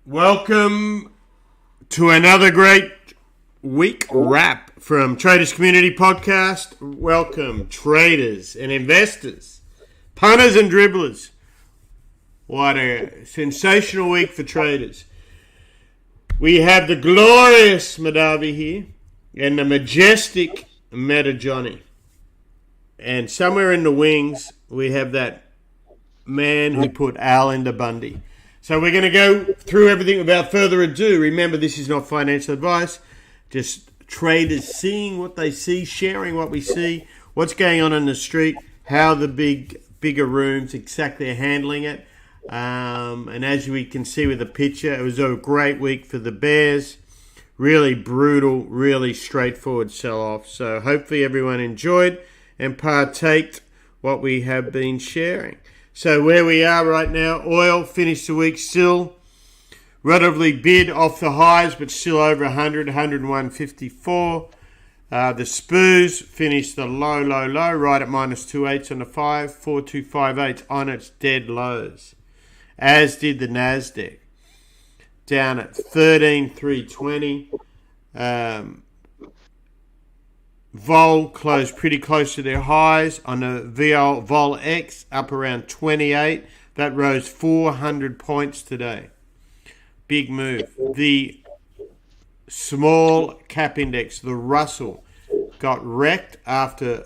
Welcome to another great week wrap from Traders Community Podcast. Welcome, traders and investors, punters and dribblers. What a sensational week for traders. We have the glorious Madavi here and the majestic Meta Johnny. And somewhere in the wings, we have that man who put Al into Bundy. So we're going to go through everything without further ado. Remember, this is not financial advice. Just traders seeing what they see, sharing what we see, what's going on in the street, how the bigger rooms exactly are handling it. And as we can see with the picture, it was a great week for the bears. Really brutal, really straightforward sell-off. So hopefully everyone enjoyed and partaked what we have been sharing. So where we are right now, oil finished the week still relatively bid off the highs, but still over 100, 101.54. The SPOOs finished the low, right at minus 2.8 on the 5, 4.258 on its dead lows. As did the Nasdaq, down at 13,320. Vol closed pretty close to their highs on the Vol X, up around 28. That rose 400 points today. Big move. The small cap index, the Russell, got wrecked after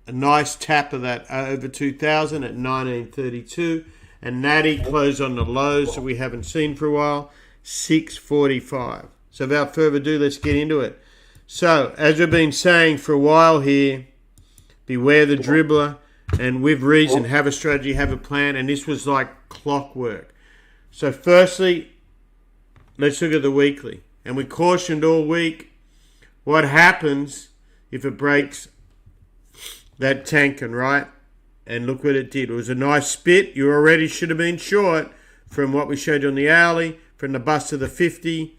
a nice tap of that over 2,000 at 1932. And Natty closed on the lows that we haven't seen for a while, 645. So without further ado, let's get into it. So, as we've been saying for a while here, beware the dribbler, and with reason, have a strategy, have a plan, and this was like clockwork. So firstly, let's look at the weekly. And we cautioned all week what happens if it breaks that Tenkan, right? And look what it did. It was a nice spit. You already should have been short from what we showed you on the hourly, from the bust of the 50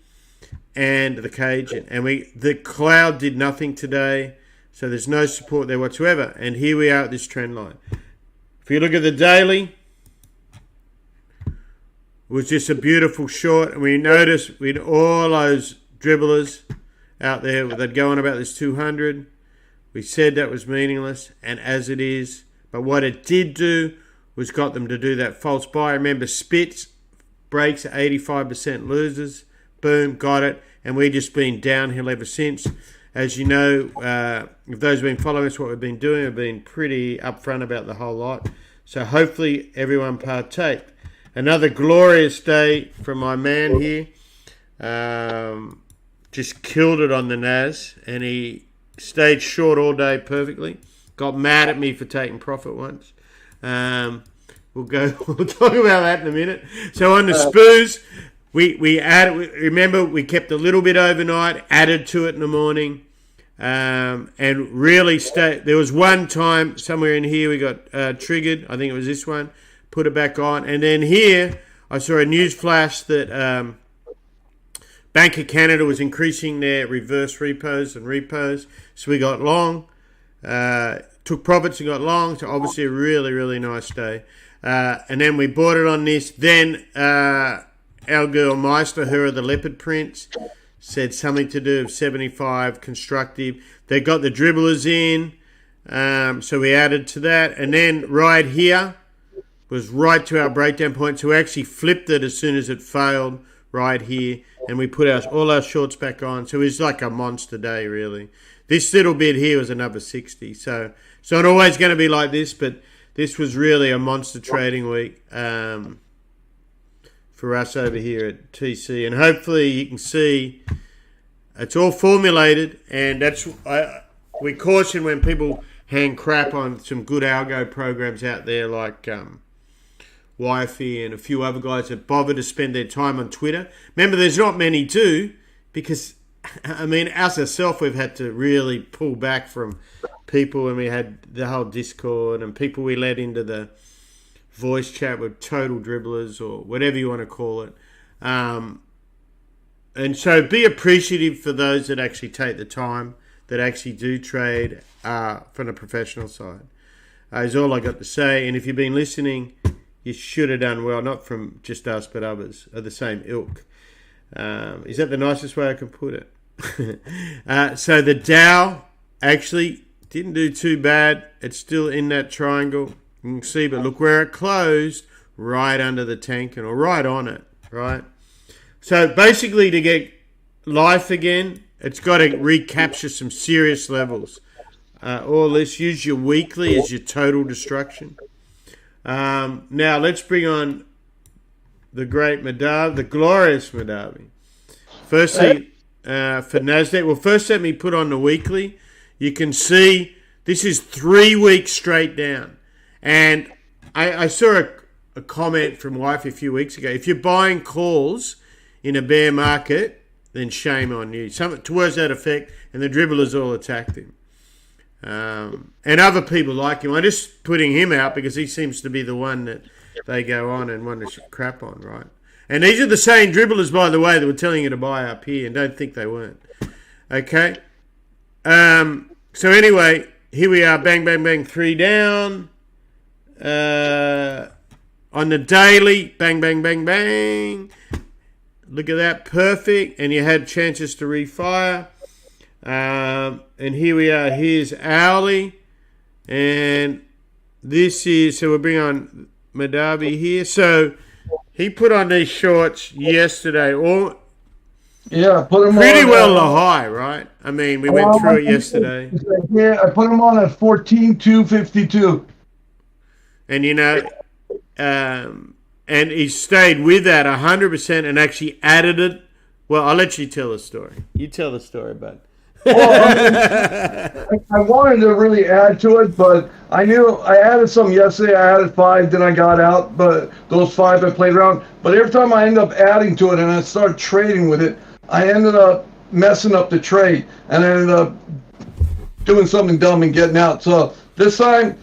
and the Kijun. And the cloud did nothing today, so there's no support there whatsoever. And here we are at this trend line. If you look at the daily, it was just a beautiful short. And we noticed with all those dribblers out there, they'd go on about this 200. We said that was meaningless, and as it is. But what it did do was got them to do that false buy. Remember, spits, breaks, 85% losers. Boom, got it. And we've just been downhill ever since. As you know, if those have been following us, what we've been doing, we've been pretty upfront about the whole lot. So hopefully everyone partake. Another glorious day from my man here. Just killed it on the Nas. And he stayed short all day perfectly. Got mad at me for taking profit once. We'll talk about that in a minute. So on the SPOOs, we added. Remember, we kept a little bit overnight, added to it in the morning, and really stayed. There was one time somewhere in here we got triggered. I think it was this one. Put it back on, and then here I saw a news flash that Bank of Canada was increasing their reverse repos and repos, so we got long. Took profits and got long, so obviously a really, really nice day. And then we bought it on this. Then our girl Meister, her of the leopard prints, said something to do with 75 constructive. They got the dribblers in, so we added to that. And then right here was right to our breakdown point. So we actually flipped it as soon as it failed right here. And we put all our shorts back on. So it was like a monster day, really. This little bit here was another 60. So it's not always going to be like this, but this was really a monster trading week for us over here at TC. And hopefully you can see it's all formulated. And we caution when people hang crap on some good algo programs out there like Wifey and a few other guys that bother to spend their time on Twitter. Remember, there's not many do, because I mean, us ourselves, we've had to really pull back from people, and we had the whole Discord and people we let into the voice chat with total dribblers or whatever you want to call it. And so be appreciative for those that actually take the time, that actually do trade from the professional side. Is all I got to say. And if you've been listening, you should have done well, not from just us, but others of the same ilk. Is that the nicest way I can put it? So the Dow actually didn't do too bad. It's still in that triangle. You can see, but look where it closed, right under the Tenkan, or right on it, right? So basically, to get life again, it's got to recapture some serious levels. Or let's use your weekly as your total destruction. Now let's bring on the great Madavi, the glorious Madavi. Firstly, for Nasdaq, well, first let me put on the weekly. You can see this is 3 weeks straight down. And I saw a comment from Wife a few weeks ago. If you're buying calls in a bear market, then shame on you. Something towards that effect, and the dribblers all attacked him. And other people like him. I'm just putting him out because he seems to be the one that they go on and want to crap on, right? And these are the same dribblers, by the way, that were telling you to buy up here, and don't think they weren't. Okay? So anyway, here we are, bang, bang, bang, 3 down. On the daily, bang, bang, bang, bang. Look at that, perfect. And you had chances to refire. And here we are, here's hourly. And this is, so we'll bring on Madavi here. So he put on these shorts yesterday. Yeah, put them pretty on, well the high, right? I mean, we went through it yesterday. Yeah, I put them on at 14,252. And you know, and he stayed with that 100% and actually added it. Well, I'll let you tell the story. You tell the story, bud. Well, I wanted to really add to it, but I knew I added some yesterday. I added 5, then I got out, but those 5 I played around. But every time I end up adding to it and I start trading with it, I ended up messing up the trade and I ended up doing something dumb and getting out. So this time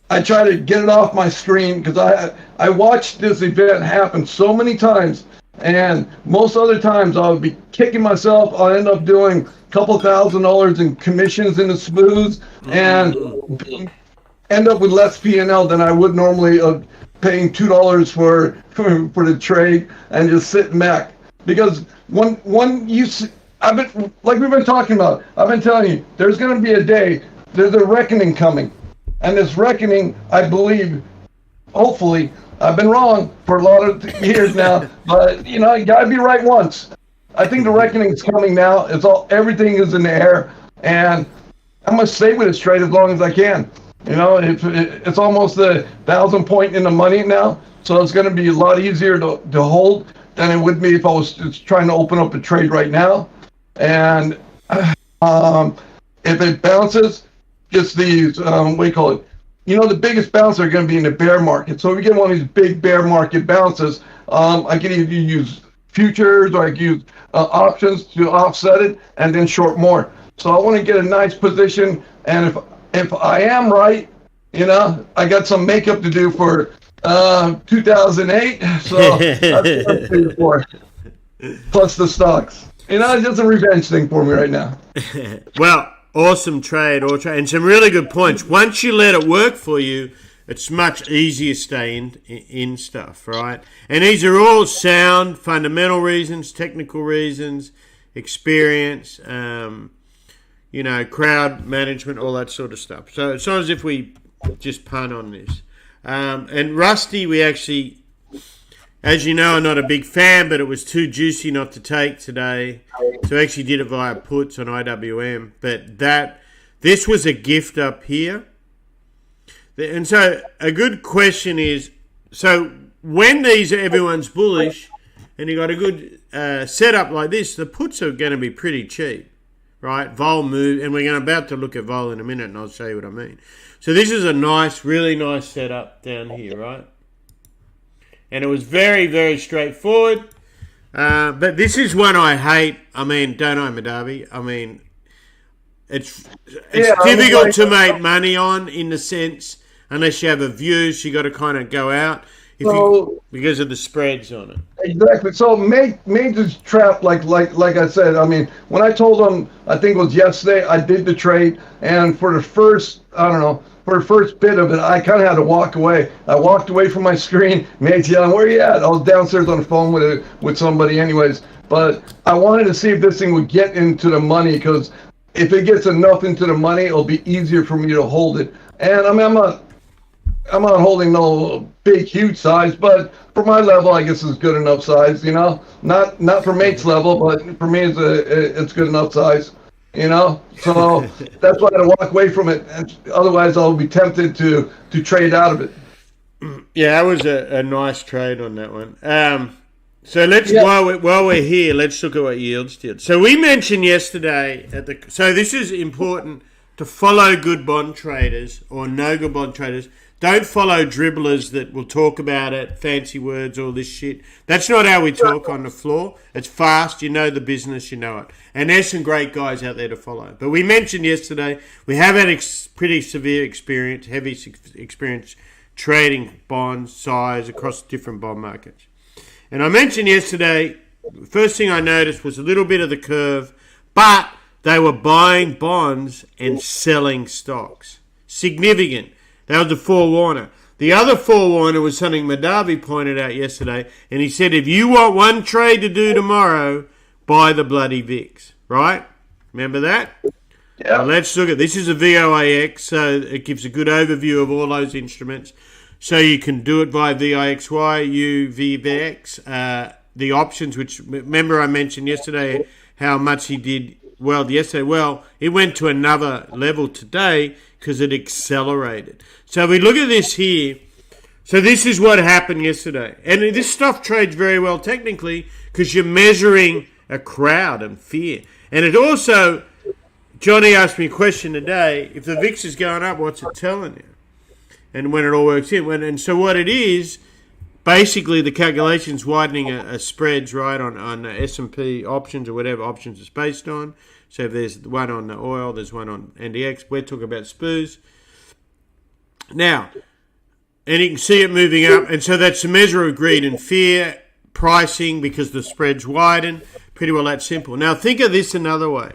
I try to get it off my screen because I watched this event happen so many times, and most other times I'll be kicking myself. I'll end up doing a couple $1,000 in commissions in the smooths and end up with less P&L than I would normally of paying $2 for the trade and just sitting back. Because I've been, like we've been talking about, I've been telling you, there's going to be a day, there's a reckoning coming. And this reckoning, I believe, hopefully, I've been wrong for a lot of years now, but you gotta be right once. I think the reckoning is coming now. Everything is in the air, and I'm gonna stay with this trade as long as I can. It's almost 1,000 point in the money now, so it's gonna be a lot easier to hold than it would be if I was just trying to open up a trade right now. And if it bounces, just these, what do you call it? The biggest bounces are going to be in the bear market. So if we get one of these big bear market bounces, I can either use futures or I can use options to offset it and then short more. So I want to get a nice position. And if I am right, I got some makeup to do for 2008. So that's what I'm paying for. Plus the stocks. It's just a revenge thing for me right now. Well, awesome trade, and some really good points. Once you let it work for you, it's much easier to stay in stuff, right? And these are all sound, fundamental reasons, technical reasons, experience, crowd management, all that sort of stuff. So it's not as if we just punt on this. And Rusty, we actually, as you know, I'm not a big fan, but it was too juicy not to take today. So I actually did it via puts on IWM. But this was a gift up here. And so a good question is, so when everyone's bullish and you got a good setup like this, the puts are going to be pretty cheap, right? Vol move, and we're about to look at Vol in a minute, and I'll show you what I mean. So this is a nice, really nice setup down here, right? And it was very, very straightforward. But this is one I hate. I mean, don't I, Madavi? I mean, it's difficult to make money on in the sense, unless you have a view, so you got to kind of go out because of the spreads on it. Exactly. So Major's trap, like I said. I mean, when I told him, I think it was yesterday, I did the trade, and for the first, I don't know, for the first bit of it, I kind of had to walk away. I walked away from my screen. Mate's yelling, "Where are you at?" I was downstairs on the phone with somebody, anyways. But I wanted to see if this thing would get into the money, because if it gets enough into the money, it'll be easier for me to hold it. And I mean, I'm not holding no big, huge size, but for my level, I guess it's good enough size. Not for Mate's level, but for me, it's good enough size. So that's why I had to walk away from it. And otherwise, I'll be tempted to trade out of it. Yeah, that was a nice trade on that one. So while we're here, let's look at what yields did. So we mentioned yesterday so this is important to follow good bond traders or no good bond traders. Don't follow dribblers that will talk about it, fancy words, all this shit. That's not how we talk on the floor. It's fast. You know the business. You know it. And there's some great guys out there to follow. But we mentioned yesterday, we have had pretty severe experience, heavy experience trading bonds, size across different bond markets. And I mentioned yesterday, first thing I noticed was a little bit of the curve, but they were buying bonds and selling stocks. Significant. That was the forewarner. The other forewarner was something Madavi pointed out yesterday, and he said, if you want one trade to do tomorrow, buy the bloody VIX, right? Remember that? Yeah. Well, let's look at this. Is a VOAX, so it gives a good overview of all those instruments. So you can do it via VIXY, UVX, the options, which, remember I mentioned yesterday how much he did well yesterday. Well, it went to another level today because it accelerated. So we look at this here. So this is what happened yesterday. And this stuff trades very well technically because you're measuring a crowd and fear. And it also, Johnny asked me a question today, if the VIX is going up, what's it telling you? And when it all works in. And so what it is, basically the calculation's widening a spreads, right, on S&P options or whatever options it's based on. So if there's one on the oil, there's one on NDX. We're talking about SPOOs. Now, and you can see it moving up. And so that's a measure of greed and fear, pricing because the spreads widen. Pretty well that simple. Now, think of this another way.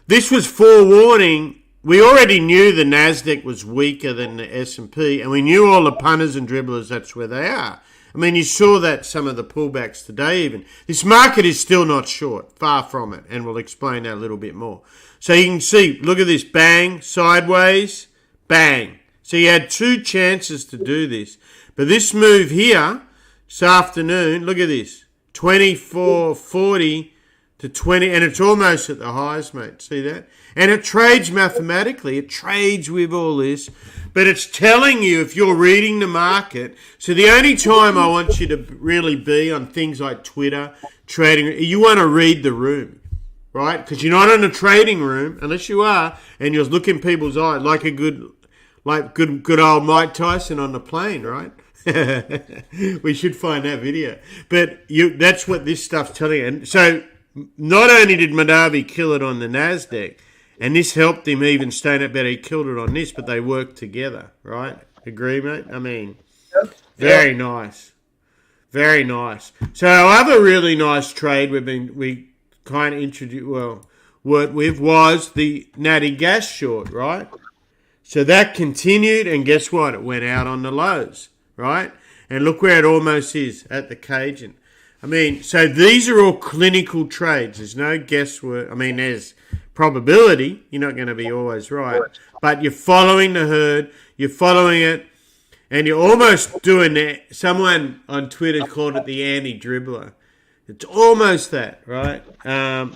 This was forewarning. We already knew the Nasdaq was weaker than the S&P, and we knew all the punters and dribblers, that's where they are. I mean, you saw that some of the pullbacks today even. This market is still not short, far from it, and we'll explain that a little bit more. So you can see, look at this, bang, sideways, bang. So you had two chances to do this. But this move here, this afternoon, look at this, 24.40 to 20, and it's almost at the highs, mate. See that? And it trades mathematically. It trades with all this. But it's telling you if you're reading the market. So the only time I want you to really be on things like Twitter, trading, you want to read the room, right? Because you're not in a trading room, unless you are, and you're looking people's eyes like a good old Mike Tyson on the plane, right? We should find that video. But that's what this stuff's telling you. And so not only did Madavi kill it on the Nasdaq, and this helped him even stand up better, he killed it on this, but they worked together, right? Agree, mate? I mean, very nice. Very nice. So our other really nice trade we kind of worked with was the Natgas short, right? So that continued, and guess what? It went out on the lows, right? And look where it almost is, at the Kijun. I mean, so these are all clinical trades. There's no guesswork. I mean, there's probability. You're not going to be always right. But you're following the herd. You're following it. And you're almost doing that. Someone on Twitter called it the anti-dribbler. It's almost that, right?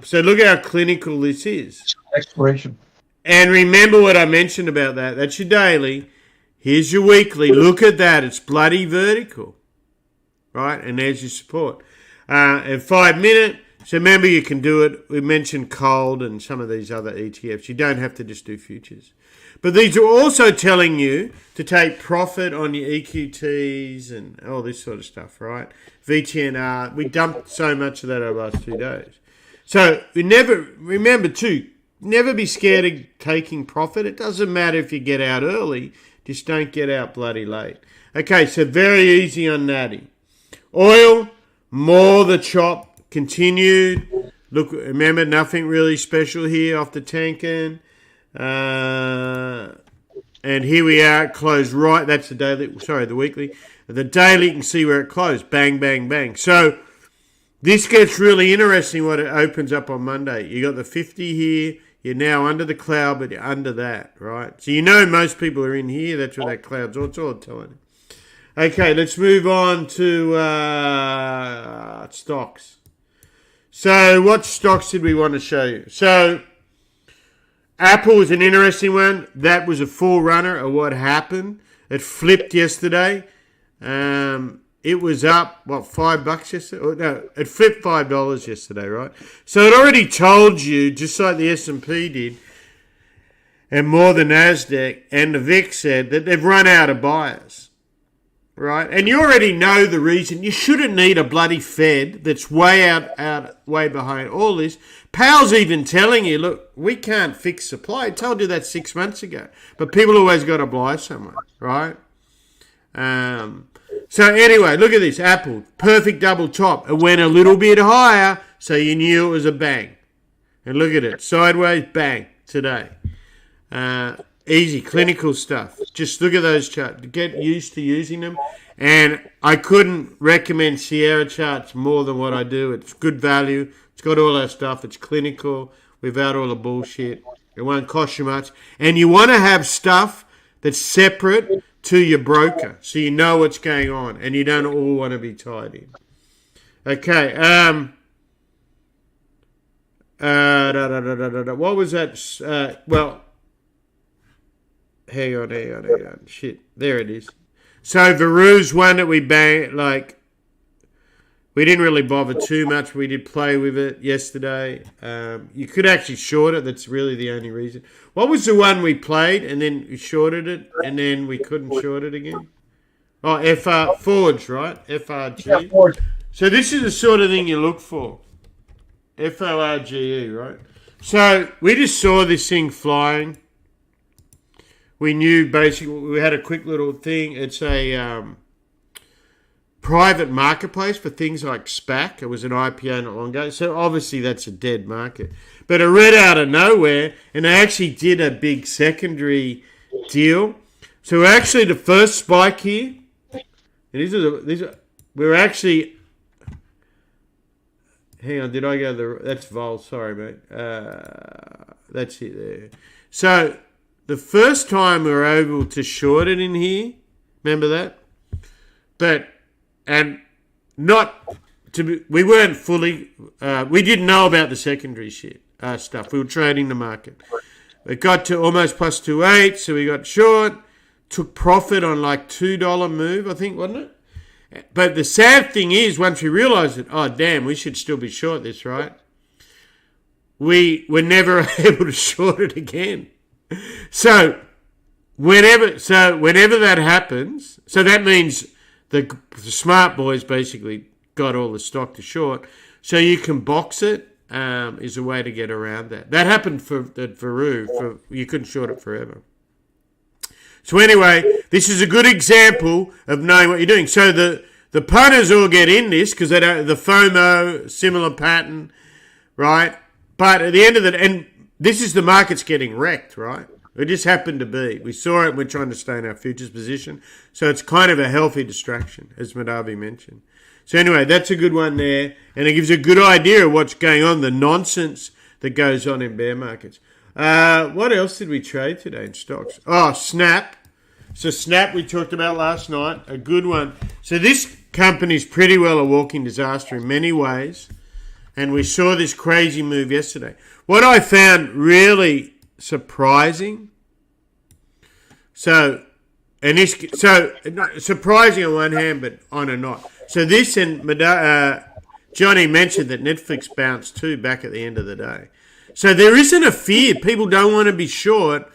So look how clinical this is. Exploration. And remember what I mentioned about that. That's your daily. Here's your weekly. Look at that. It's bloody vertical. Right? And there's your support. And 5 minute. So remember you can do it. We mentioned gold and some of these other ETFs. You don't have to just do futures. But these are also telling you to take profit on your EQTs and all this sort of stuff, right? VTNR. We dumped so much of that over the last 2 days. So remember too, never be scared of taking profit. It doesn't matter if you get out early. Just don't get out bloody late. Okay, so very easy on Natty. Oil, more the chop, continued. Look, remember, nothing really special here off the tanking. And here we are, it closed right. That's the daily. Sorry, the weekly. The daily, you can see where it closed. Bang, bang, bang. So this gets really interesting when it opens up on Monday. You got the 50 here. You're now under the cloud, but you're under that, right? So you know most people are in here. That's where that cloud's all. It's all telling you. Okay, let's move on to stocks. So what stocks did we want to show you? So Apple was an interesting one. That was a forerunner of what happened. It flipped yesterday. It was up, $5 yesterday? Oh, no, it flipped $5 yesterday, right? So it already told you, just like the S&P did, and more than Nasdaq, and the VIX said, that they've run out of buyers, right? And you already know the reason. You shouldn't need a bloody Fed that's way behind all this. Powell's even telling you, look, we can't fix supply. I told you that 6 months ago. But people always got to buy somewhere, right? So anyway, look at this. Apple, perfect double top. It went a little bit higher, so you knew it was a bang. And look at it. Sideways, bang, today. Easy, clinical stuff. Just look at those charts. Get used to using them. And I couldn't recommend Sierra charts more than what I do. It's good value. It's got all our stuff. It's clinical without all the bullshit. It won't cost you much. And you want to have stuff that's separate to your broker, so you know what's going on, and you don't all want to be tied in. Okay. What was that? Hang on. Shit, there it is. So Veru's one that we banged, we didn't really bother too much. We did play with it yesterday. You could actually short it. That's really the only reason. What was the one we played and then we shorted it and then we couldn't short it again? Oh, Forge, right? FRG. Yeah, Forge. So this is the sort of thing you look for. FORGE, right? So we just saw this thing flying. We knew basically, we had a quick little thing. It's a private marketplace for things like SPAC. It was an IPO not long ago. So obviously that's a dead market. But it read out of nowhere, and they actually did a big secondary deal. So actually the first spike here, and we're actually, hang on, did I go that's Vol, sorry mate. That's it there. So the first time we were able to short it in here, remember that? We weren't fully, we didn't know about the secondary stuff. We were trading the market. It got to almost plus 2.8, so we got short, took profit on $2 move, I think, wasn't it? But the sad thing is, once we realized it, oh damn, we should still be short this, right? We were never able to short it again. So whenever that happens, so that means the smart boys basically got all the stock to short. So you can box it, is a way to get around that. That happened for Veru. You couldn't short it forever. So anyway, this is a good example of knowing what you're doing. So the punters all get in this because they don't, the FOMO, similar pattern, right? But at the end of it, and this is the market's getting wrecked, right? It just happened to be. We saw it and we're trying to stay in our futures position. So it's kind of a healthy distraction, as Madavi mentioned. So anyway, that's a good one there. And it gives a good idea of what's going on, the nonsense that goes on in bear markets. What else did we trade today in stocks? Oh, Snap. So Snap we talked about last night. A good one. So this company's pretty well a walking disaster in many ways. And we saw this crazy move yesterday. What I found really surprising. Surprising on one hand, but on a not. So this and Johnny mentioned that Netflix bounced too back at the end of the day. So there isn't a fear. People don't want to be short.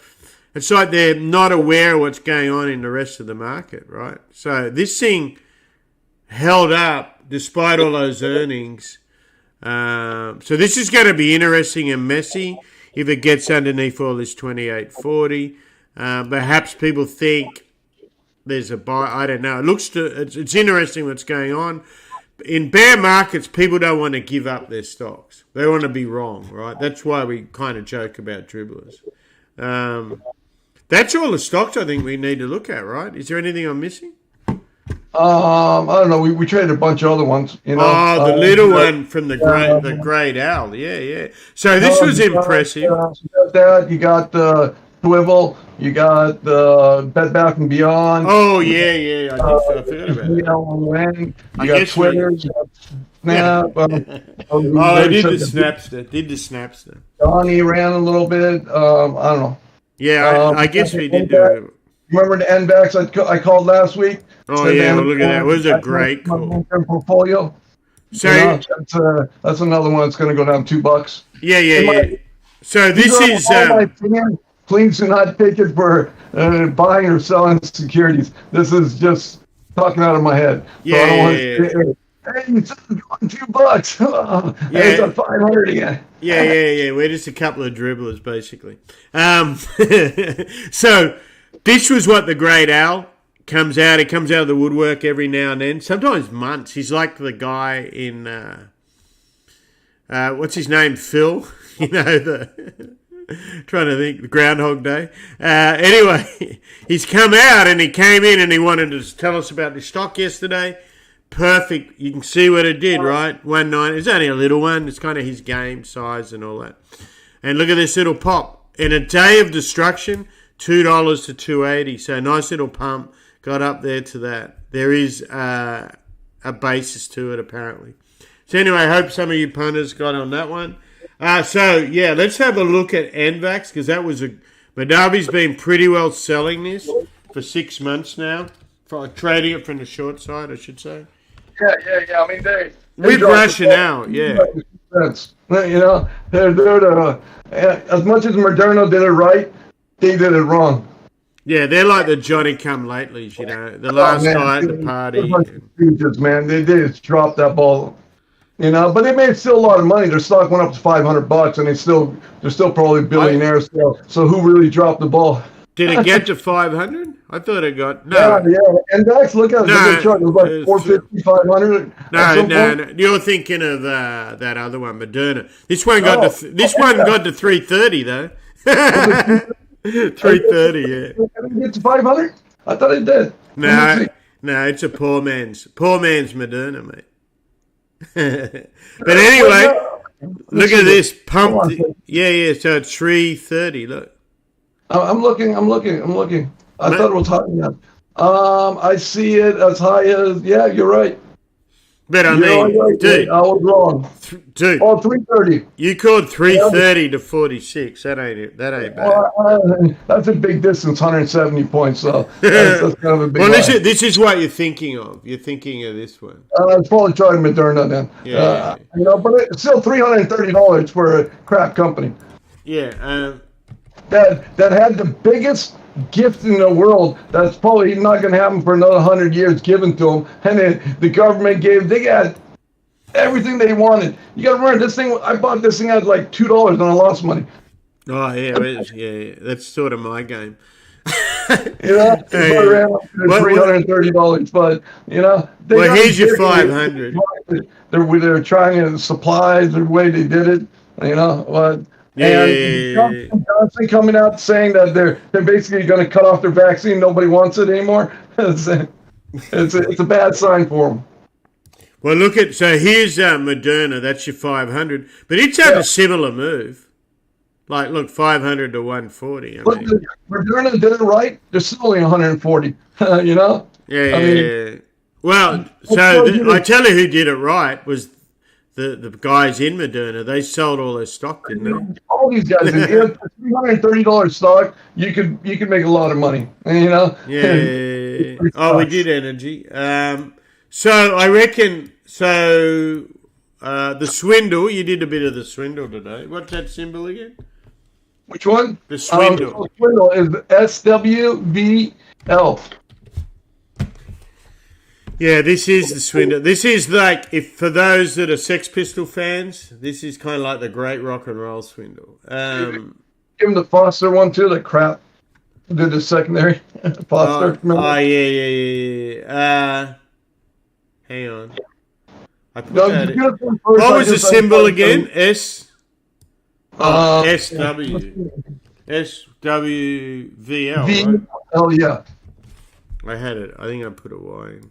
It's like they're not aware of what's going on in the rest of the market, right? So this thing held up despite all those earnings. So this is going to be interesting and messy if it gets underneath all this 28.40. Perhaps people think there's a buy. I don't know. It's interesting what's going on. In bear markets, people don't want to give up their stocks. They want to be wrong, right? That's why we kind of joke about dribblers. That's all the stocks I think we need to look at, right? Is there anything I'm missing? I don't know. We traded a bunch of other ones, you know. Oh, the little one from the great owl. Yeah, yeah. So this was impressive. You got that. You got the Swivel. You got the Bed Bath and Beyond. Oh, yeah. I forgot about that. You got Twitter. You got Snap. I did the Snapster. Donnie ran a little bit. I don't know. Yeah, I guess we did do it. Remember the NVAX I called last week? Oh, yeah, well, look at that. It was a great call. Portfolio. So that's another one that's going to go down $2. Yeah. So this is... Please do not take it for buying or selling securities. This is just talking out of my head. Yeah. Hey, it's $2. Hey, it's at 500 again. Yeah. We're just a couple of dribblers, basically. So this was what the great owl comes out. He comes out of the woodwork every now and then, sometimes months. He's like the guy in, what's his name, Phil? You know, trying to think, the Groundhog Day. Anyway, he's come out and he came in and he wanted to tell us about the stock yesterday. Perfect. You can see what it did, right? 190. It's only a little one. It's kind of his game size and all that. And look at this little pop. In a day of destruction, $2 to $2.80. So nice little pump. Got up there to that. There is a basis to it, apparently. So anyway, I hope some of you punters got on that one. Let's have a look at NVAX, because that was Madavi's been pretty well selling this for 6 months now. For trading it from the short side, I should say. Yeah. I mean, with rationale, yeah. You know, they're as much as Moderna did it right, they did it wrong. Yeah, they're like the Johnny-come-latelys, you know, the last guy at the party. Man, they just dropped that ball, you know. But they made still a lot of money. Their stock went up to $500, and they're still probably billionaires. So who really dropped the ball? Did it get to 500? I thought it got no. Yeah. And that's look at the chart. It was like 450, 500. No. You're thinking of that other one, Moderna. This one got to 330 though. 330, yeah. Did it get to 500? I thought it did. No, it's a poor man's Moderna, mate. But anyway, look at this pump. Yeah. So it's 330. Look. I'm looking. I thought it was high enough. I see it as high as, you're right. But I mean, dude. I was wrong. Dude. Oh, 330. You called 330 to 46. That ain't bad. Well, that's a big distance, 170 points. So that's kind of a big this is what you're thinking of. You're thinking of this one. It's probably trying Moderna then. Yeah. But it's still $330 for a crap company. Yeah. That had the biggest gift in the world that's probably not going to happen for another 100 years given to them, and then the government they got everything they wanted. You got to remember, I bought this thing at like $2 and I lost money. Oh yeah, that's sort of my game. $330, but here's your 500. They're trying to supply the way they did it, but. And Johnson coming out saying that they're basically going to cut off their vaccine. Nobody wants it anymore. It's a bad sign for them. Well, so here's Moderna. That's your 500, but it's had a similar move. Like, look, 500 to 140. Moderna did it right. They're still only 140. Yeah. Well, so I tell you who did it right was. The guys in Moderna, they sold all their stock, didn't they? All these guys, $330 stock, you could make a lot of money, Yeah. Oh, we did energy. So I reckon. So the swindle, you did a bit of the swindle today. What's that symbol again? Which one? The swindle. The swindle is SWVL. Yeah, this is the swindle. This is like, for those that are Sex Pistol fans, this is kind of like the great rock and roll swindle. Give him the Foster one too, the crap. Did the secondary. Foster. Yeah. Hang on. I put that in. What was the symbol again? SW. SWVL, V. right? Oh yeah. I had it. I think I put a Y in.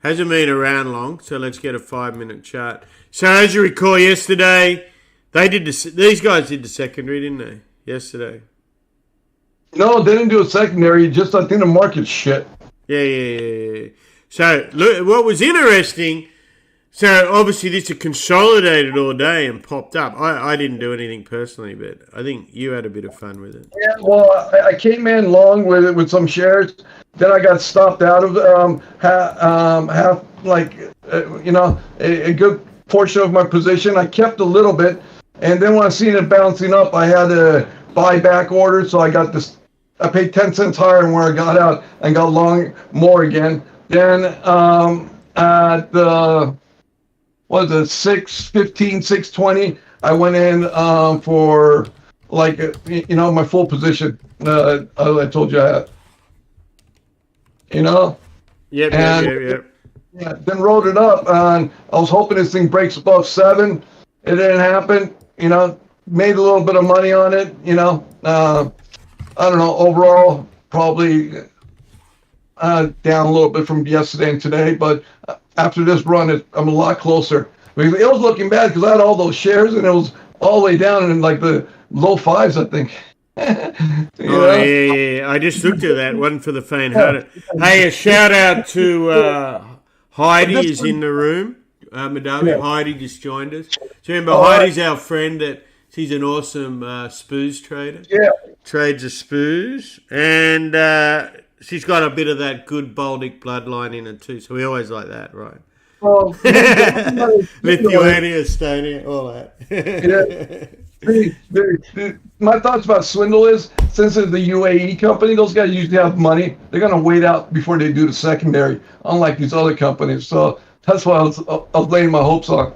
Hasn't been around long, so let's get a 5-minute chart. So as you recall yesterday, these guys did the secondary, didn't they? Yesterday. No, they didn't do a secondary. Just I think the market's shit. Yeah. So look, what was interesting. So obviously this had consolidated all day and popped up. I didn't do anything personally, but I think you had a bit of fun with it. Yeah, well, I came in long with some shares. Then I got stopped out of half like a good portion of my position. I kept a little bit, and then when I seen it bouncing up, I had a buy back order. So I got this. I paid 10 cents higher than where I got out and got long more again. Then at the what was it 6:15, 6:20, I went in for like my full position. I told you I had. Yep. Yeah, then wrote it up, and I was hoping this thing breaks above 7. It didn't happen. Made a little bit of money on it. I don't know. Overall, probably down a little bit from yesterday and today, but after this run, I'm a lot closer. I mean, it was looking bad because I had all those shares, and it was all the way down in like the low 5s, I think. Yeah. I just looked at that one for the faint-hearted. Hey, a shout out to Heidi is in the room. Madame, Heidi just joined us. So remember, Heidi's our friend she's an awesome SPOOs trader. Yeah. Trades a SPOOs, and she's got a bit of that good Baltic bloodline in it too. So we always like that, right? Well, Lithuania, Estonia, all that. My thoughts about swindle is, since it's the UAE company, those guys usually have money. They're going to wait out before they do the secondary, unlike these other companies. So that's what I was laying my hopes on.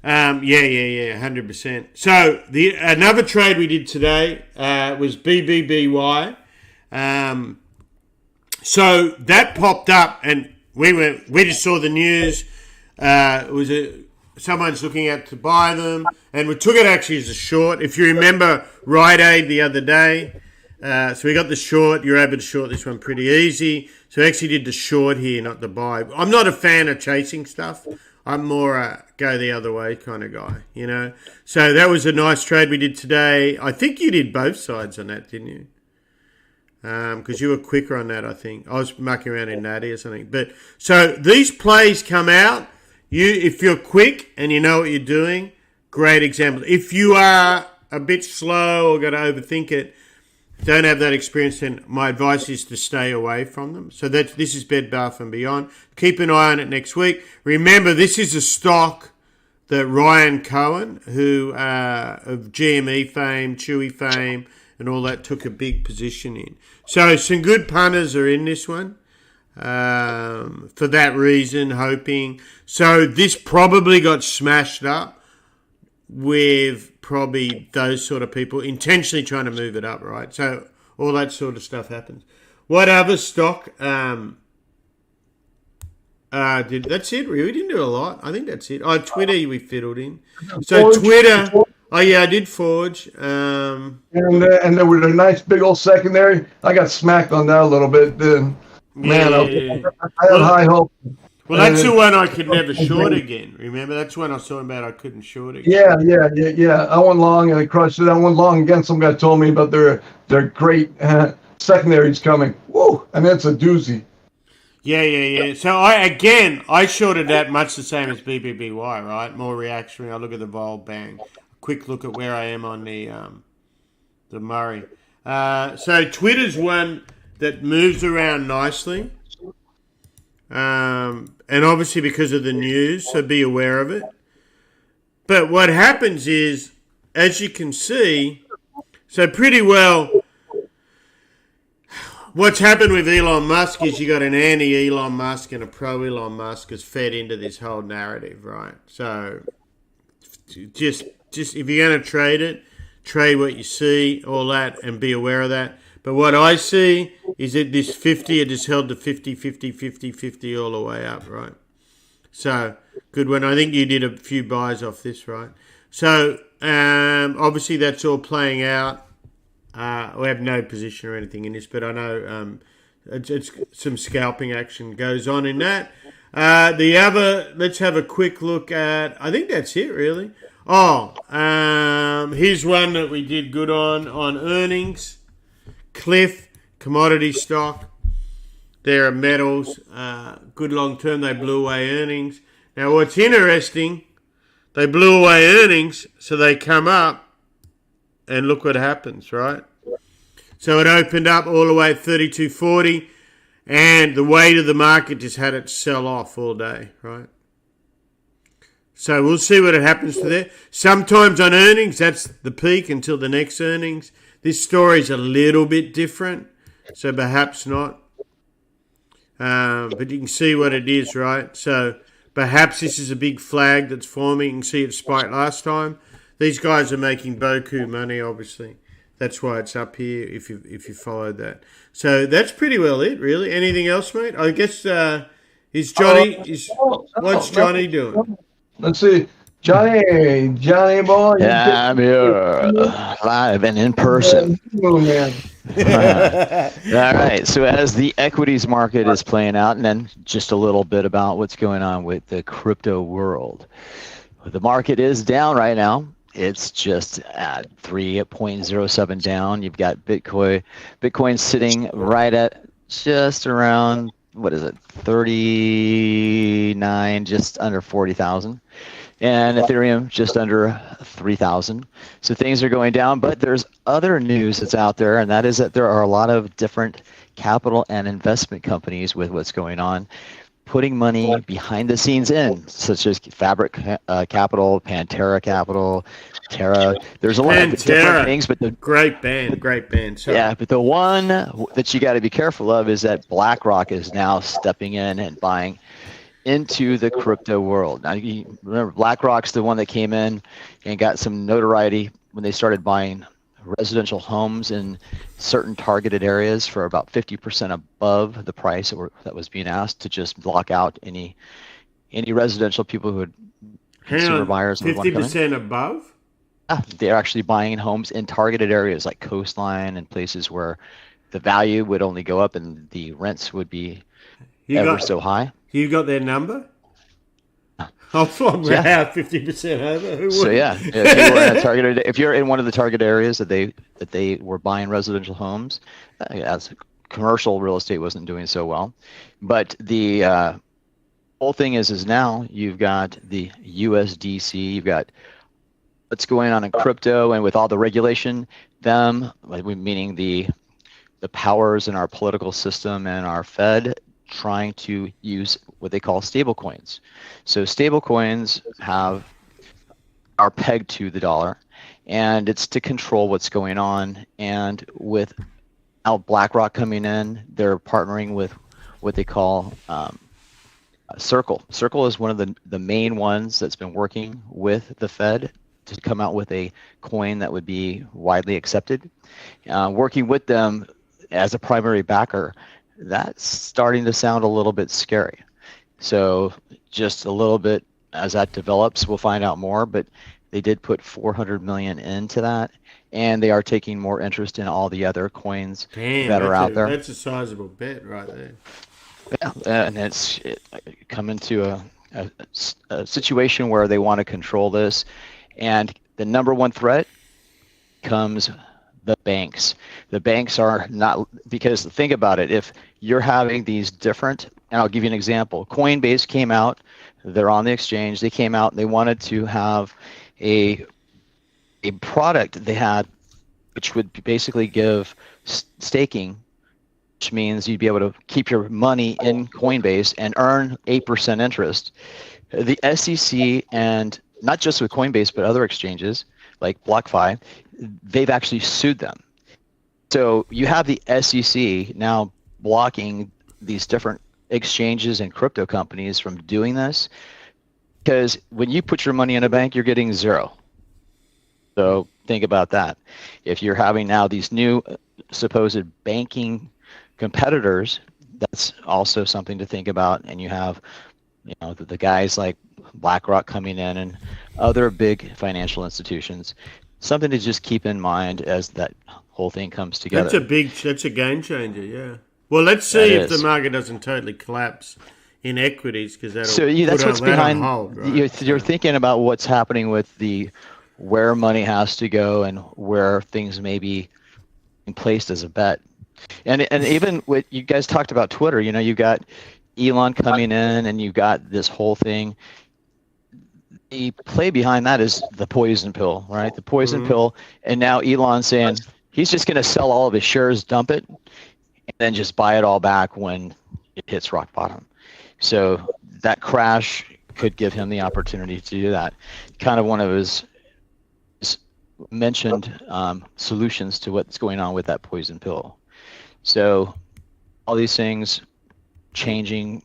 100%. So another trade we did today was BBBY. So that popped up, and we just saw the news. It was someone's looking at to buy them, and we took it actually as a short. If you remember Rite Aid the other day, so we got the short. You're able to short this one pretty easy. So I actually did the short here, not the buy. I'm not a fan of chasing stuff. I'm more a go the other way kind of guy, So that was a nice trade we did today. I think you did both sides on that, didn't you? Because you were quicker on that, I think. I was mucking around in Natty or something. But so these plays come out. If you're quick and you know what you're doing, great example. If you are a bit slow or going to overthink it, don't have that experience, then my advice is to stay away from them. So this is Bed Bath & Beyond. Keep an eye on it next week. Remember, this is a stock that Ryan Cohen, who of GME fame, Chewy fame, and all that, took a big position in. So some good punters are in this one for that reason, hoping. So this probably got smashed up with probably those sort of people intentionally trying to move it up, right? So all that sort of stuff happens. What other stock? That's it. We didn't do a lot. I think that's it. Twitter we fiddled in. So Twitter. Oh yeah, I did Forge. And there was a nice big old secondary. I got smacked on that a little bit. I had high hope. Well, that's the one I could never short again. Remember, that's when I was talking about I couldn't short again. Yeah. I went long and I crushed it. I went long again. Some guy told me about their great secondaries coming. Woo! And it's a doozy. Yeah. So I shorted that much the same as BBBY, right? More reactionary. I look at the vol, bang. Quick look at where I am on the Murray. So Twitter's one that moves around nicely. And obviously because of the news, so be aware of it. But what happens is, as you can see, so pretty well, what's happened with Elon Musk is you got an anti-Elon Musk and a pro-Elon Musk has fed into this whole narrative, right? So just if you're going to trade it, trade what you see, all that, and be aware of that. But what I see is that this 50, it just held the 50, 50, 50, 50 all the way up, right? So, good one. I think you did a few buys off this, right? So obviously that's all playing out. We have no position or anything in this, but I know it's some scalping action goes on in that. Let's have a quick look at. I think that's it really. Here's one that we did good on earnings. Cliff, commodity stock. They're metals. Good long term. They blew away earnings. Now what's interesting, they blew away earnings, so they come up, and look what happens, right? So it opened up all the way at 32.40, and the weight of the market just had it sell off all day, right? So we'll see what happens to there. Sometimes on earnings, that's the peak until the next earnings. This story is a little bit different, so perhaps not. But you can see what it is, right? So perhaps this is a big flag that's forming. You can see it spiked last time. These guys are making boku money, obviously. That's why it's up here, if you followed that. So that's pretty well it, really. Anything else, mate? I guess, what's Johnny doing? Let's see. Johnny boy. Yeah, I'm here live and in person. Oh, man. All right. So as the equities market is playing out, and then just a little bit about what's going on with the crypto world. The market is down right now. It's just at 3.07 down. You've got Bitcoin sitting right at just around, 39, just under 40,000. And Ethereum just under 3,000. So things are going down, but there's other news that's out there, and that is that there are a lot of different capital and investment companies with what's going on, putting money behind the scenes such as Fabric Capital, Pantera Capital, Terra. There's a lot of different things, but great band. Sorry. Yeah, but the one that you got to be careful of is that BlackRock is now stepping in and buying into the crypto world. Now, you remember BlackRock's the one that came in and got some notoriety when they started buying residential homes in certain targeted areas for about 50% above the price that was being asked, to just block out any residential people who would consumer buyers. 50% above? They're actually buying homes in targeted areas like coastline and places where the value would only go up and the rents would be so high. You got their number? How long we have 50% over? So yeah, if you're in one of the target areas that they were buying residential homes, as commercial real estate wasn't doing so well, but the whole thing is now you've got the USDC, you've got what's going on in crypto, and with all the regulation, meaning the powers in our political system and our Fed, trying to use what they call stable coins. So stable coins are pegged to the dollar, and it's to control what's going on. And with now BlackRock coming in, they're partnering with what they call Circle. Circle is one of the main ones that's been working with the Fed to come out with a coin that would be widely accepted. Working with them as a primary backer, that's starting to sound a little bit scary. So just a little bit as that develops, we'll find out more, but they did put 400 million into that, and they are taking more interest in all the other coins that are out there. That's a sizable bet right there. Yeah, and it's coming to a situation where they want to control this, and the number one threat comes the banks. The banks are not, because think about it, if you're having these different, and I'll give you an example. Coinbase came out, they're on the exchange, they came out and they wanted to have a product they had, which would basically give staking, which means you'd be able to keep your money in Coinbase and earn 8% interest. The SEC, and not just with Coinbase, but other exchanges like BlockFi, they've actually sued them. So you have the SEC now blocking these different exchanges and crypto companies from doing this, because when you put your money in a bank, you're getting zero. So think about that. If you're having now these new supposed banking competitors, that's also something to think about. And you have the guys like BlackRock coming in and other big financial institutions. Something to just keep in mind as that whole thing comes together. That's a game changer, yeah. Well, let's see if the market doesn't totally collapse in equities, because that's what's behind. Hold, right? You're thinking about what's happening with where money has to go and where things may be placed as a bet. And even what you guys talked about Twitter, you've got Elon coming in and you've got this whole thing. The play behind that is the poison pill, right? The poison pill. And now Elon saying he's just going to sell all of his shares, dump it, and then just buy it all back when it hits rock bottom. So that crash could give him the opportunity to do that. Kind of one of his mentioned solutions to what's going on with that poison pill. So all these things changing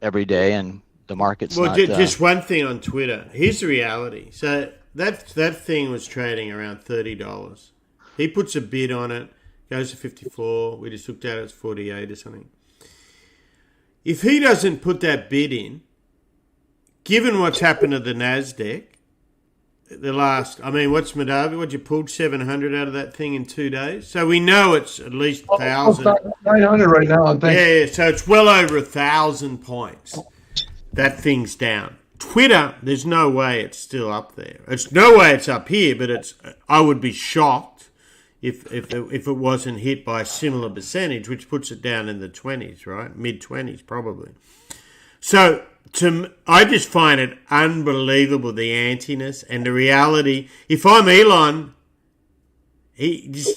every day, and the market's just one thing on Twitter. Here's the reality. So that thing was trading around $30. He puts a bid on it, goes to 54. We just looked at it, it's 48 or something. If he doesn't put that bid in, given what's happened to the Nasdaq, what's Madhavi? What, you pulled 700 out of that thing in 2 days? So we know it's at least 1,000. 900 right now, I think. Yeah, so it's well over 1,000 points. That thing's down. Twitter, there's no way it's still up there. It's no way it's up here, but I would be shocked if it wasn't hit by a similar percentage, which puts it down in the 20s, right? Mid-20s probably. So I just find it unbelievable, the antiness and the reality. If I'm Elon, he's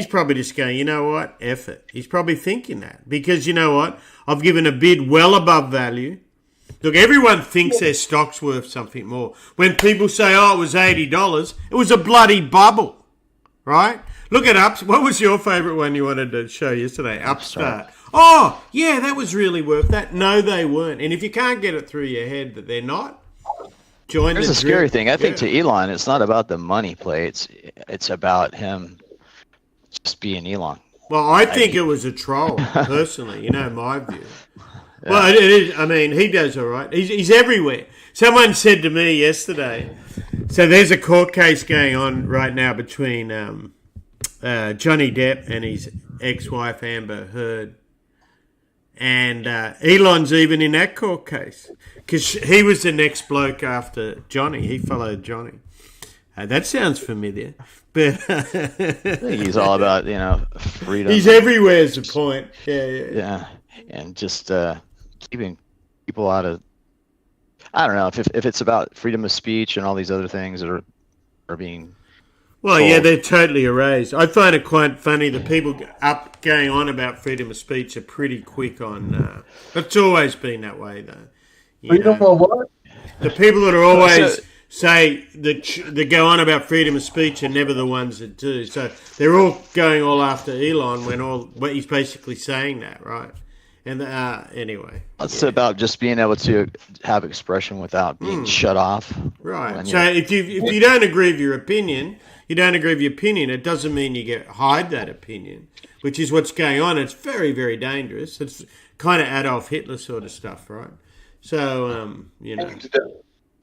probably just going, you know what, F it. He's probably thinking that, because you know what, I've given a bid well above value. Look, everyone thinks their stock's worth something more. When people say, oh, it was $80, it was a bloody bubble, right? Look it up. What was your favourite one you wanted to show yesterday? Upstart. Oh, yeah, that was really worth that. No, they weren't. And if you can't get it through your head that they're not, join Here's the scary thing. I think to Elon, it's not about the money play. It's about him just being Elon. Well, I think it was a troll, personally. My view. Yeah. Well, it is. I mean, he does all right. He's everywhere. Someone said to me yesterday, so there's a court case going on right now between Johnny Depp and his ex-wife Amber Heard. And Elon's even in that court case, because he was the next bloke after Johnny. He followed Johnny. That sounds familiar. But I think he's all about, freedom. He's everywhere is the point. Yeah. And just keeping people out of, I don't know, if it's about freedom of speech and all these other things that are being Well, yeah, they're totally erased. I find it quite funny that people going on about freedom of speech are pretty quick on. It's always been that way, though. Freedom of what? The people that are always say that go on about freedom of speech are never the ones that do. So they're all going all after Elon when he's basically saying that, right? And anyway, it's about just being able to have expression without being shut off. Right. So if you don't agree with your opinion. You don't agree with your opinion, it doesn't mean you hide that opinion, which is what's going on. It's very, very dangerous. It's kind of Adolf Hitler sort of stuff, right? So,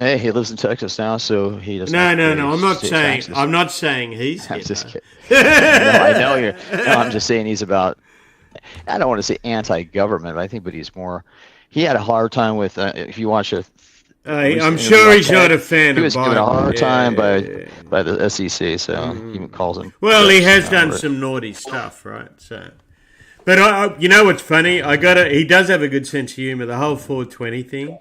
Hey, he lives in Texas now, so he doesn't. No. I'm not saying he's Hitler. I'm just kidding. I know you're. No, I'm just saying he's about. I don't want to say anti-government, but he's more. He had a hard time with. If you watch a. I'm sure he's not a fan of Biden. He was given a hard time by the SEC, so he even calls him. Well, he has done some naughty stuff, right? So, but you know what's funny? He does have a good sense of humor. The whole 420 thing.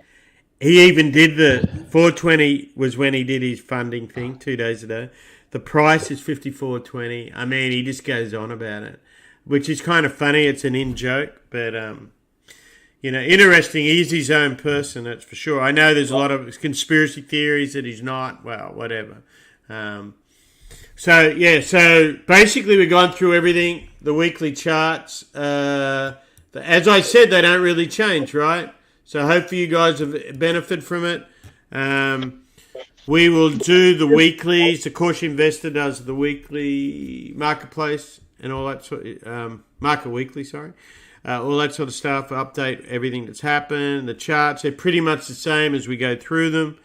He even did the 420 was when he did his funding thing 2 days ago. The price is 54.20. I mean, he just goes on about it, which is kind of funny. It's an in-joke, but interesting. He's his own person, that's for sure. I know there's a lot of conspiracy theories that he's not. Well, whatever. So basically we've gone through everything, the weekly charts. As I said, they don't really change, right? So hopefully you guys have benefited from it. We will do the weeklies. The Course Investor does the weekly marketplace and all that sort of, Market Weekly, sorry. all that sort of stuff. Update everything that's happened. The charts, they're pretty much the same as we go through them.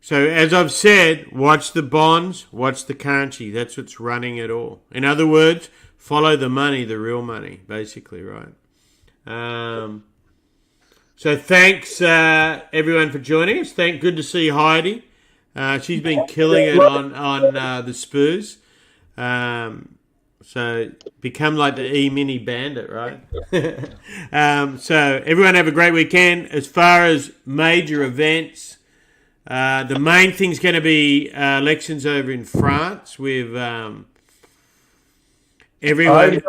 So as I've said, watch the bonds, watch the currency. That's what's running it all. In other words, follow the money, the real money, basically, right? So thanks, everyone, for joining us. Good to see Heidi. She's been killing it on the Spurs. So become like the E-mini bandit, right? So everyone have a great weekend. As far as major events, the main thing's going to be elections over in France with everyone.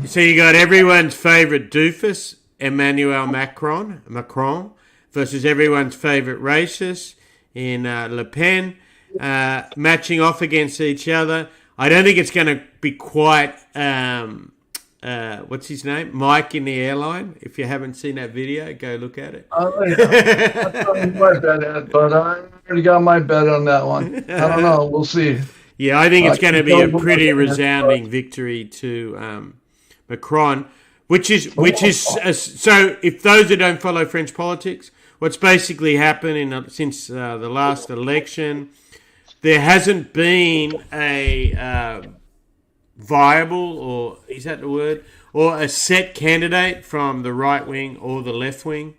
So you got everyone's favourite doofus, Emmanuel Macron, versus everyone's favourite racist in Le Pen, matching off against each other. I don't think it's going to be quite, what's his name? Mike in the airline. If you haven't seen that video, go look at it. Oh, yeah. But I already got my bet on that one. I don't know. We'll see. Yeah, I think it's going to be a pretty resounding victory to Macron, which is so. If those who don't follow French politics, what's basically happened since the last election, there hasn't been a viable, or is that the word, or a set candidate from the right wing or the left wing.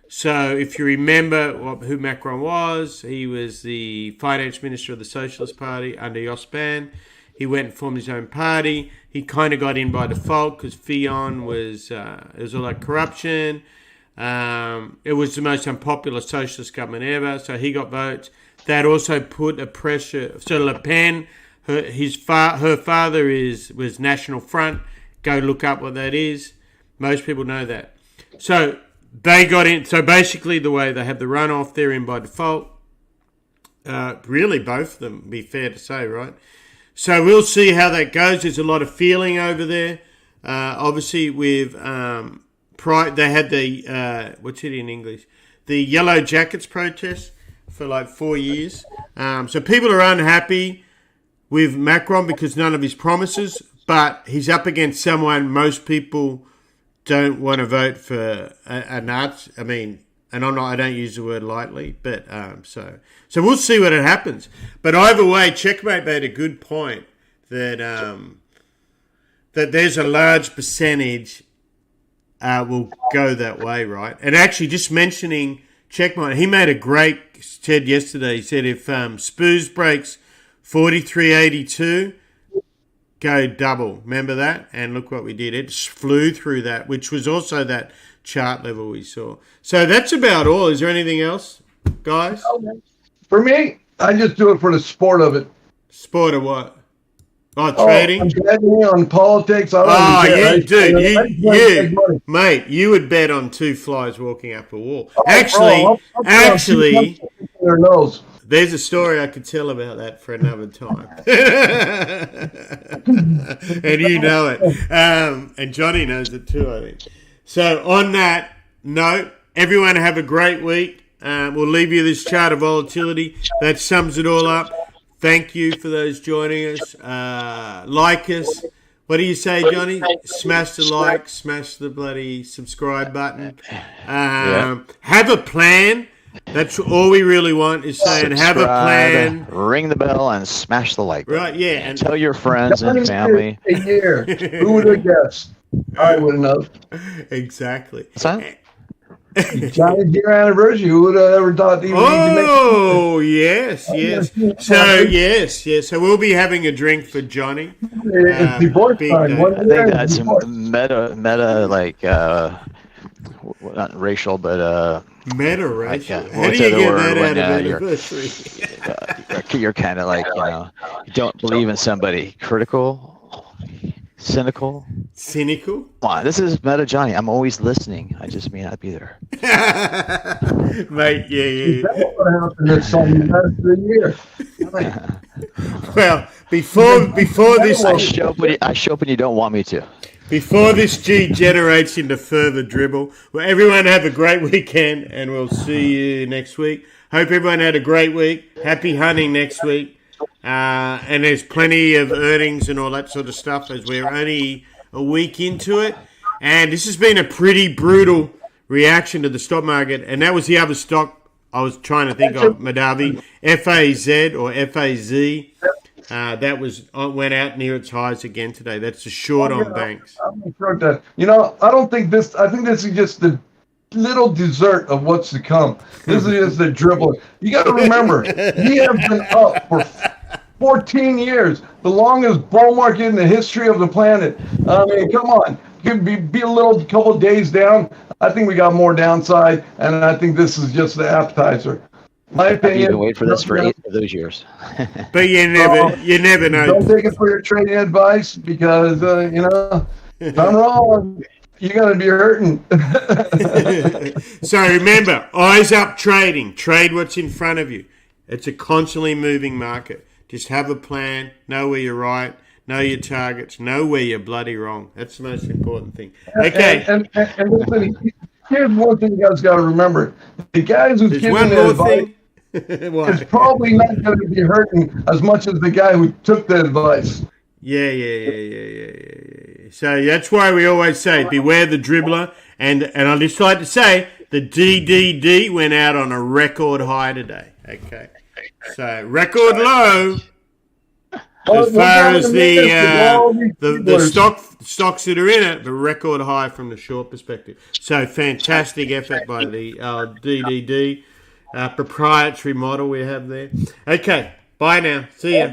So if you remember who Macron was, he was the finance minister of the Socialist Party under Jospin. He went and formed his own party. He kind of got in by default because Fillon was it was all like corruption. It was the most unpopular socialist government ever, so he got votes. That also put a pressure. So Le Pen, her father was National Front. Go look up what that is. Most people know that. So they got in. So basically, the way they have the runoff, they're in by default. Really, both of them, be fair to say, right? So we'll see how that goes. There's a lot of feeling over there. Obviously, with Pride, they had the what's it in English? The Yellow Jackets protest for like 4 years. So people are unhappy with Macron because none of his promises, but he's up against someone most people don't want to vote for a Nazi. I mean, and I don't use the word lightly, but so we'll see what happens. But either way, Checkmate made a good point that that there's a large percentage will go that way, right? And actually, just mentioning Checkmate, he made a great said yesterday. He said if Spurs breaks 43.82, go double. Remember that? And look what we did. It flew through that, which was also that chart level we saw. So that's about all. Is there anything else, guys? For me, I just do it for the sport of it. Sport of what? Trading? I'm betting on politics. Mate, you would bet on two flies walking up a wall. Actually, their nose. There's a story I could tell about that for another time. And you know it. And Johnny knows it too, I think. So on that note, everyone have a great week. We'll leave you this chart of volatility. That sums it all up. Thank you for those joining us. Like us. What do you say, Johnny? Smash the like, smash the bloody subscribe button. Have a plan. That's all we really want is saying have a plan. Ring the bell and smash the like button. Right, yeah. And tell your friends and family. A year. Who would have guessed? I wouldn't have. Exactly. What's that? Johnny's year anniversary. Who would have ever thought he would yes. So, yes. So we'll be having a drink for Johnny. It's divorce time. I think that's meta like, not racial, but meta racial. Like, how do you get that out of anniversary? You're kind of like, you don't believe in somebody. Critical. Cynical? Cynical? Come on, this is Meta Johnny. I'm always listening. I just may not be there. Mate, yeah. That's what happened this summer. That's the year. Well, before this... I show up when you don't want me to. Before this degenerates into further dribble, well, everyone have a great weekend, and we'll see you next week. Hope everyone had a great week. Happy hunting next week. And there's plenty of earnings and all that sort of stuff, as we're only a week into it. And this has been a pretty brutal reaction to the stock market. And that was the other stock I was trying to think of, Madavi, FAZ or FAZ. That went out near its highs again today. That's a short on banks. You know, I don't think this. I think this is just the little dessert of what's to come. This is just the dribble. You got to remember, he has been up for 14 years, the longest bull market in the history of the planet. I mean, come on, could be a little couple days down. I think we got more downside, and I think this is just the appetizer. My opinion. I've been waiting for this for 8 of those years. But you never know. Don't take it for your trading advice because you know, if I'm wrong, you're gonna be hurting. So remember, eyes up trading. Trade what's in front of you. It's a constantly moving market. Just have a plan. Know where you're right. Know your targets. Know where you're bloody wrong. That's the most important thing. Okay. And listen, here's one thing you guys got to remember: the guys who's There's giving one the more advice thing. is probably not going to be hurting as much as the guy who took the advice. Yeah. So that's why we always say, beware the dribbler. And I just like to say, the DDD went out on a record high today. Okay. So record low as far as the stocks that are in it, the record high from the short perspective. So fantastic effort by the DDD proprietary model we have there. Okay. Bye now. See ya.